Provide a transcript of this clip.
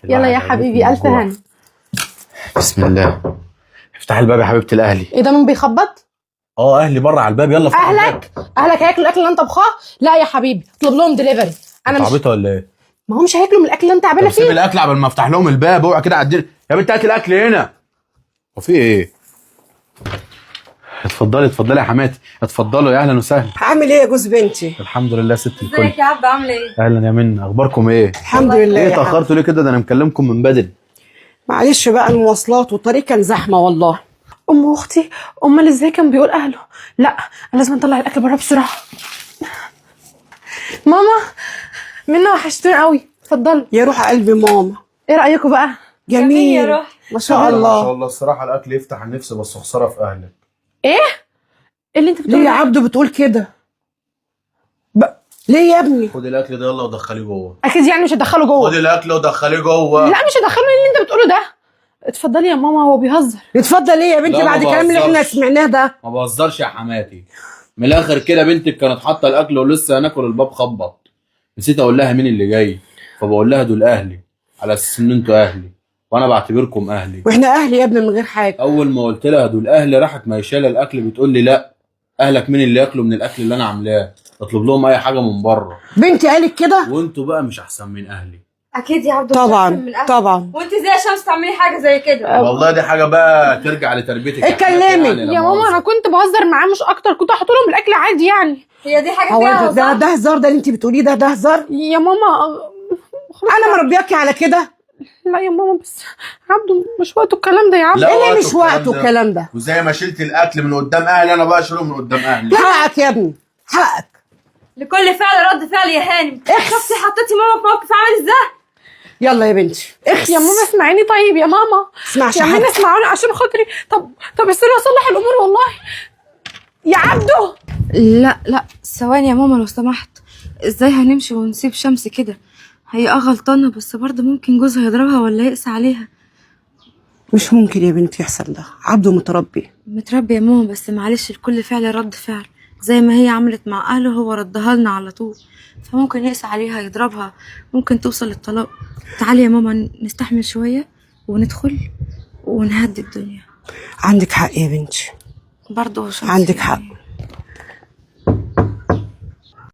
يلا يا حبيبي الف هنا. بسم الله. افتح الباب يا حبيبه الاهلي. ايه ده، مين بيخبط؟ اهلي بره على الباب. يلا افتح اهلك هياكلوا الاكل اللي انت طبخاه؟ لا يا حبيبي اطلب لهم دليفري. انا مش عبيطه ولا ايه؟ ما هم مش هياكلوا من الاكل اللي انت عاملها فيه. سيب الاكل قبل ما افتح لهم الباب. اوعى كده عدين يا بنت، هات الاكل هنا. هو في ايه؟ اتفضلي يا حماتي، اتفضلوا يا اهلا وسهلا. عامل ايه يا جوز بنتي؟ الحمد لله ست الكل. ازيك يا عبد، عامل ايه؟ اهلا يا منى، اخباركم ايه؟ الحمد لله. ايه يا اتاخرتوا ليه كده؟ ده انا مكلمكم من بدري. معلش بقى، المواصلات والطريق كان زحمه والله. اختي امال ازاي كان بيقول اهله؟ لا انا لازم اطلع الاكل بره بسرعه. ماما منى وحشتوني قوي. اتفضلوا. يا روح قلبي ماما. ايه رايكم بقى؟ جميل يا روح. ما شاء ما الله. شاء الله الصراحه الاكل يفتح النفس، بس خساره في اهلك. ايه اللي انت بتقوله؟ ليه يا عبدو بتقول كده؟ ليه يا ابني؟ خد الاكل ده يلا ودخليه جوه. اكيد يعني مش هدخله جوه. خد الاكل ودخليه جوه. لا مش هدخله. ايه اللي انت بتقوله ده؟ اتفضلي يا ماما، هو بيهزر. اتفضل. ليه يا بنتي لا، بعد ما الكلام اللي احنا بهزرش. سمعناه ده؟ ما بهزرش يا حماتي. من الاخر كده بنتك كانت حاطه الاكل ولسه هناكل، الباب خبط. نسيت اقول لها مين اللي جاي، فبقول لها دول اهلي، على اساس ان انتوا اهلي وانا بعتبركم اهلي. واحنا اهلي يا ابني من غير حاجه. اول ما قلت لها دول اهلي راحت مايشاله الاكل بتقول لي لا، اهلك مين اللي ياكلوا من الاكل اللي انا عاملاه؟ اطلب لهم اي حاجه من بره. بنتي قالت كده؟ وانتوا بقى مش احسن من اهلي. اكيد يا عبد. طبعا طبعا. وانت ازاي يا شمس تعملي حاجه زي كده؟ والله دي حاجه بقى ترجع لتربيتك. اتكلمي. يا ماما انا كنت بهزر معاه مش اكتر، كنت هحط لهم الاكل عادي يعني. هي دي حاجه هو فيها ده هزار؟ ده اللي انت بتقوليه ده هزار؟ يا ماما انا مربياكي على كده؟ لا يا ماما بس عبده مش وقته الكلام ده يا عبده. لا، ايه وقته مش وقته الكلام ده؟ وزي ما شلت الاكل من قدام اهلي انا بقى اشيله من قدام اهلي. حقك يا ابني، حقك. لكل فعل رد فعل يا هانم. شفتي حطيتي ماما في موقف عامل ازاي؟ يلا يا بنتي يا ماما اسمعيني طيب يا ماما. اسمعش يا ماما اسمعوني عشان خاطري. طب استني اصلح الامور والله يا عبده. لا ثواني يا ماما لو سمحت. ازاي هنمشي ونسيب شمس كده؟ هي غلطانه، بس برضه ممكن جوزها يضربها ولا يقسى عليها. مش ممكن يا بنتي يحصل ده. عبده متربي يا ماما، بس معلش لكل فعل رد فعل. زي ما هي عملت مع اهله هو ردها لنا على طول، فممكن يقسى عليها يضربها، ممكن توصل للطلاق. تعالي يا ماما نستحمل شويه وندخل ونهدي الدنيا. عندك حق يا بنتي، برضه عندك حق.